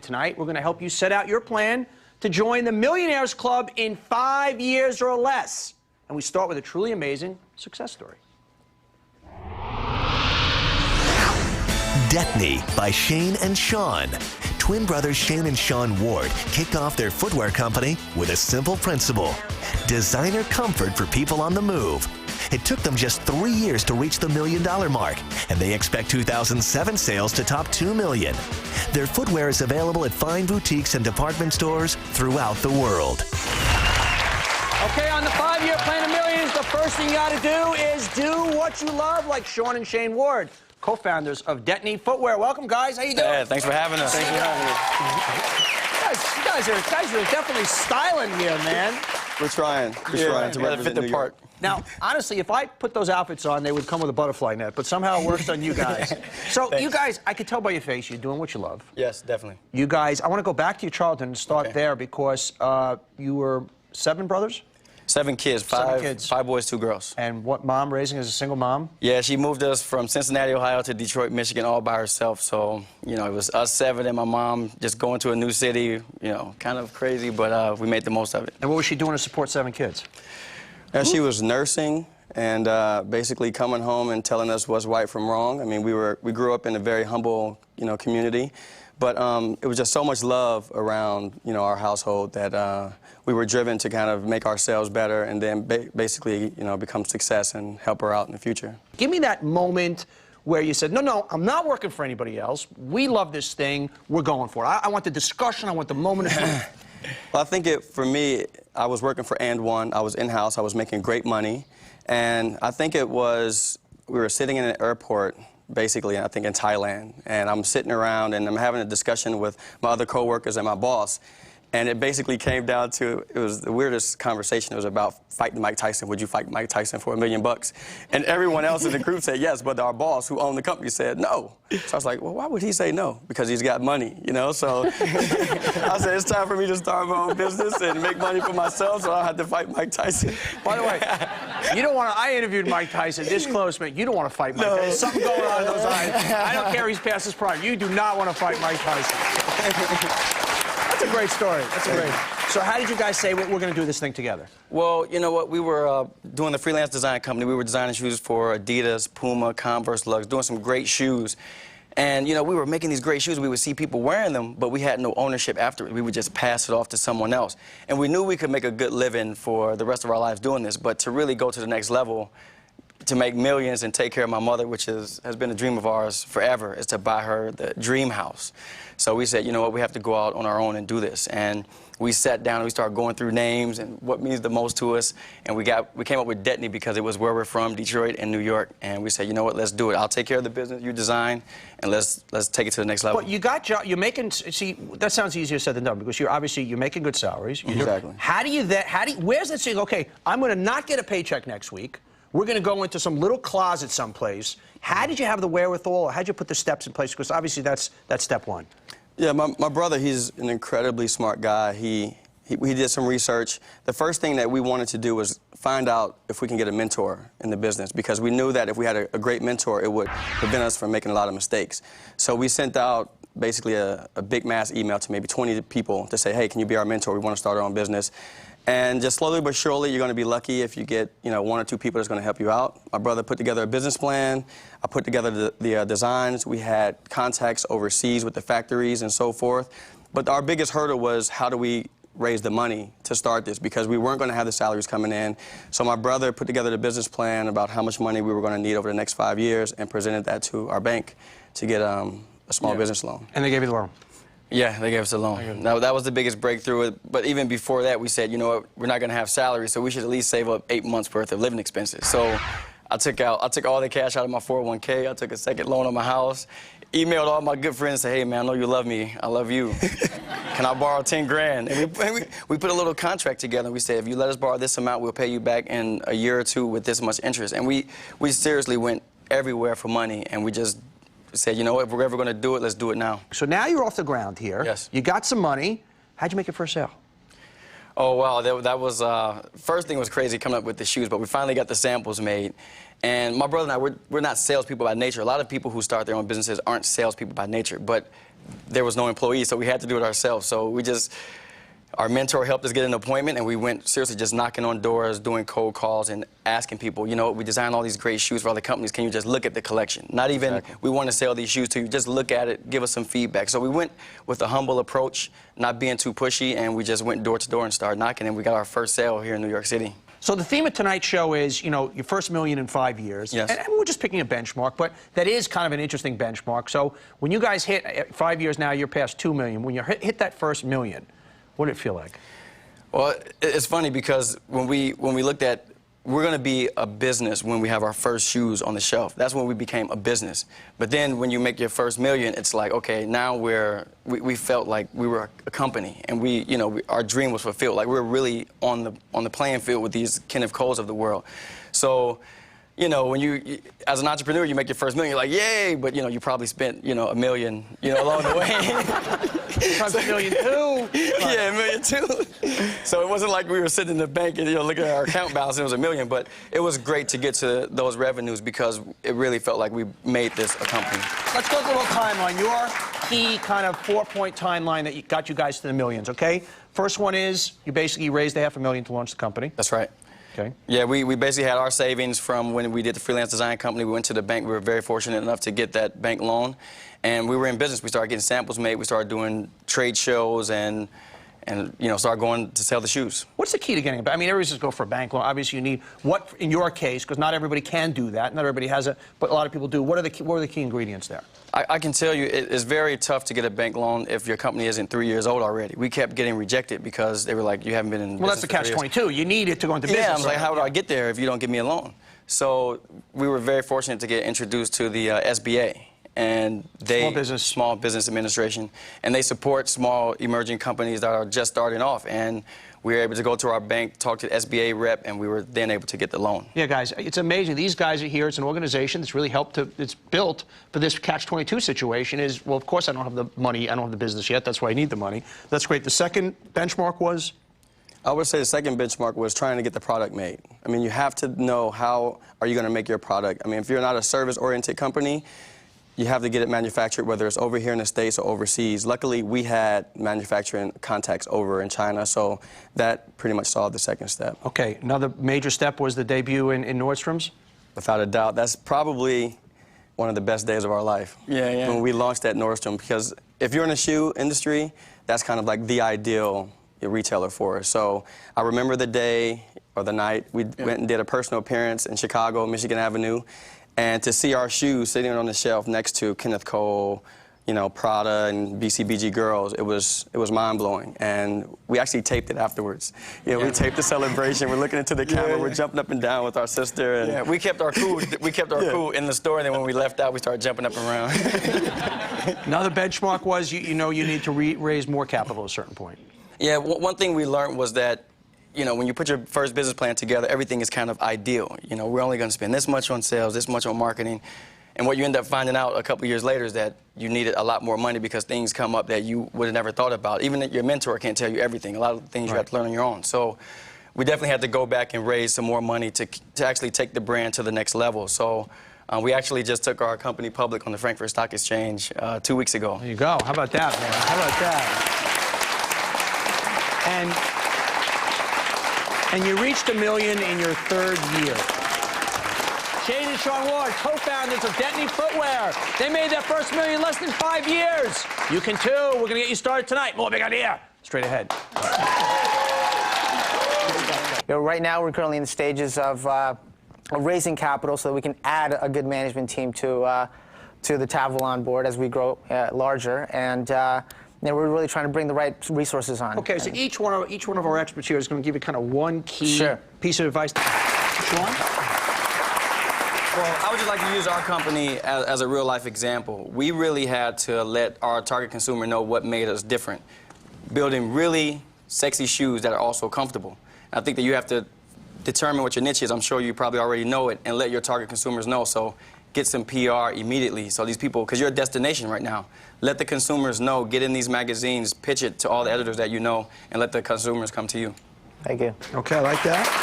Tonight, we're going to help you set out your plan to join the Millionaires Club in 5 years or less. And we start with a truly amazing success story. Detny by Shane&Shawn. Twin brothers Shane and Shawn Ward kicked off their footwear company with a simple principle: designer comfort for people on the move. It took them just 3 years to reach the $1 million mark, and they expect 2007 sales to top $2 million. Their footwear is available at fine boutiques and department stores throughout the world. Okay, on the 5-year plan of millions, the first thing you got to do is do what you love, like Shawn and Shane Ward, co-founders of Detny Footwear. Welcome, guys. How you doing? Yeah, thanks for having us. Thanks for having us. You guys are definitely styling here, man. We're trying. We're trying to represent the part. Now, honestly, if I put those outfits on, they would come with a butterfly net, but somehow it works on you guys. So, Thanks. you guys, I could tell by your face, you're doing what you love. Yes, definitely. You guys, I want to go back to your childhood and start there because you were 7 brothers? 7 kids, 7 kids. 5 boys, 2 girls. And what mom raising as a single mom? Yeah, she moved us from Cincinnati, Ohio to Detroit, Michigan all by herself. So, you know, it was us 7 and my mom just going to a new city, you know, kind of crazy, but we made the most of it. And what was she doing to support 7 kids? And she was nursing and basically coming home and telling us what's right from wrong. I mean, we grew up in a very humble, you know, community, but it was just so much love around, you know, our household that we were driven to kind of make ourselves better and then basically, you know, become success and help her out in the future. Give me that moment where you said, no, I'm not working for anybody else. We love this thing. We're going for it. I want the discussion. I want the moment of truth. Well, I think for me, I was working for And1. I was in-house. I was making great money. And I think it was, we were sitting in an airport, basically, I think in Thailand. And I'm sitting around and I'm having a discussion with my other coworkers and my boss. And it basically came down to, it was the weirdest conversation. It was about fighting Mike Tyson. Would you fight Mike Tyson for $1 million? And everyone else in the group said yes, but our boss, who owned the company, said no. So I was like, well, why would he say no? Because he's got money, you know? So I said, it's time for me to start my own business and make money for myself, so I don't have to fight Mike Tyson. By the way, you don't want to, I interviewed Mike Tyson this close, man. You don't want to fight Mike Tyson. There's something going on in those eyes. I don't care he's past his prime. You do not want to fight Mike Tyson. That's a great story. That's a great. So how did you guys say we're going to do this thing together? Well, you know what? We were doing the freelance design company. We were designing shoes for Adidas, Puma, Converse, Lux, doing some great shoes. And, you know, we were making these great shoes. We would see people wearing them, but we had no ownership after it. We would just pass it off to someone else. And we knew we could make a good living for the rest of our lives doing this, but to really go to the next level, to make millions and take care of my mother, which has been a dream of ours forever, is to buy her the dream house. So we said, you know what, we have to go out on our own and do this. And we sat down and we started going through names and what means the most to us. And we came up with Detny because it was where we're from, Detroit and New York. And we said, you know what, let's do it. I'll take care of the business, you design, and let's take it to the next level. But you got you're making, see, that sounds easier said than done because you're making good salaries. Exactly. Where's that saying, okay, I'm going to not get a paycheck next week. We're going to go into some little closet someplace. How did you have the wherewithal, or how did you put the steps in place? Because obviously that's step one. Yeah, my brother, he's an incredibly smart guy. He did some research. The first thing that we wanted to do was find out if we can get a mentor in the business, because we knew that if we had a great mentor, it would prevent us from making a lot of mistakes. So we sent out basically a big mass email to maybe 20 people to say, hey, can you be our mentor? We want to start our own business. And just slowly but surely, you're going to be lucky if you get, you know, 1 or 2 people that's going to help you out. My brother put together a business plan. I put together the designs. We had contacts overseas with the factories and so forth. But our biggest hurdle was, how do we raise the money to start this? Because we weren't going to have the salaries coming in. So my brother put together the business plan about how much money we were going to need over the next 5 years and presented that to our bank to get a small business loan. And they gave you the loan? Yeah, they gave us a loan. That was the biggest breakthrough. But even before that, we said, you know what, we're not going to have salary, so we should at least save up 8 months' worth of living expenses. So I took all the cash out of my 401k. I took a second loan on my house, emailed all my good friends and said, hey, man, I know you love me. I love you. Can I borrow 10 grand? And we put a little contract together. We said, if you let us borrow this amount, we'll pay you back in a year or 2 with this much interest. And we seriously went everywhere for money, and we just said, you know what, if we're ever going to do it, let's do it now. So now you're off the ground here. Yes. You got some money. How'd you make your first sale? Oh, wow, that was, first thing was crazy coming up with the shoes, but we finally got the samples made. And my brother and I, we're not salespeople by nature. A lot of people who start their own businesses aren't salespeople by nature, but there was no employees, so we had to do it ourselves. So our mentor helped us get an appointment, and we went seriously just knocking on doors, doing cold calls, and asking people, you know, we designed all these great shoes for other companies. Can you just look at the collection? Not even, we want to sell these shoes to you. Just look at it, give us some feedback. So we went with a humble approach, not being too pushy, and we just went door to door and started knocking, and we got our first sale here in New York City. So the theme of tonight's show is, you know, your first million in 5 years. Yes. And we're just picking a benchmark, but that is kind of an interesting benchmark. So when you guys hit 5 years now, you're past 2 million. When you hit that first million, what did it feel like? Well, it's funny because when we looked at, we're going to be a business when we have our first shoes on the shelf. That's when we became a business. But then when you make your first million, it's like, okay, now we felt like we were a company, and our dream was fulfilled. Like we were really on the playing field with these Kenneth Coles of the world. So, you know, when you, as an entrepreneur, you make your first million, you're like, yay, but, you know, you probably spent, you know, $1 million, you know, along the way. Probably $1 million too. Yeah, $1 million too. So it wasn't like we were sitting in the bank and, you know, looking at our account balance and it was $1 million, but it was great to get to those revenues because it really felt like we made this a company. Let's go through a little timeline. Your key kind of 4-point timeline that got you guys to the millions, okay? First one is you basically raised $500,000 to launch the company. That's right. Okay. Yeah, we basically had our savings from when we did the freelance design company. We went to the bank. We were very fortunate enough to get that bank loan. And we were in business. We started getting samples made. We started doing trade shows and you know, started going to sell the shoes. What's the key to getting a bank? I mean, everybody just go for a bank loan. Obviously, you need what, in your case, because not everybody can do that. Not everybody has it, but a lot of people do. What are the key ingredients there? I can tell you it's very tough to get a bank loan if your company isn't 3 years old already. We kept getting rejected because they were like, you haven't been in business. Well, that's the catch-22. You need it to go into business. Yeah, I was like, how do I get there if you don't give me a loan? So we were very fortunate to get introduced to the SBA. And Small Business Administration, and they support small emerging companies that are just starting off. And we were able to go to our bank, talk to the SBA rep, and we were then able to get the loan. Yeah, guys, it's amazing. These guys are here. It's an organization that's really helped to, it's built for this catch-22 situation is, well, of course I don't have the money, I don't have the business yet, that's why I need the money. That's great. The second benchmark was? I would say the second benchmark was trying to get the product made. I mean, you have to know how are you going to make your product. I mean, if you're not a service-oriented company, you have to get it manufactured, whether it's over here in the States or overseas. Luckily, we had manufacturing contacts over in China, so that pretty much solved the second step. Okay, another major step was the debut in Nordstrom's? Without a doubt. That's probably one of the best days of our life. Yeah. When we launched at Nordstrom, because if you're in the shoe industry, that's kind of like the ideal retailer for us. So I remember the day or the night we went and did a personal appearance in Chicago, Michigan Avenue. And to see our shoes sitting on the shelf next to Kenneth Cole, you know, Prada and BCBG girls, it was mind-blowing. And we actually taped it afterwards. We taped the celebration. We're looking into the camera. We're jumping up and down with our sister. And we kept our cool. We kept our cool in the store. And then when we left out, we started jumping up and around. Another benchmark was, you know, you need to raise more capital at a certain point. Yeah, one thing we learned was that, you know, when you put your first business plan together, everything is kind of ideal. You know, we're only going to spend this much on sales, this much on marketing. And what you end up finding out a couple years later is that you needed a lot more money because things come up that you would have never thought about. Even your mentor can't tell you everything. A lot of things you have to learn on your own. So we definitely had to go back and raise some more money to actually take the brand to the next level. So we actually just took our company public on the Frankfurt Stock Exchange 2 weeks ago. There you go. How about that, man? How about that? And you reached $1 million in your third year. Shane and Shawn Ward, co-founders of Detny Footwear. They made their first $1 million in less than 5 years. You can too. We're going to get you started tonight. More big idea. Straight ahead. You know, right now, we're currently in the stages of raising capital so that we can add a good management team to the Tavalon board as we grow larger. And we're really trying to bring the right resources on. Okay, so each one of our experts here is going to give you kind of one key piece of advice. Shawn? Well, I would just like to use our company as a real-life example. We really had to let our target consumer know what made us different, building really sexy shoes that are also comfortable. I think that you have to determine what your niche is. I'm sure you probably already know it, and let your target consumers know. So get some PR immediately. So these people, because you're a destination right now, let the consumers know, get in these magazines, pitch it to all the editors that you know, and let the consumers come to you. Thank you. Okay, I like that.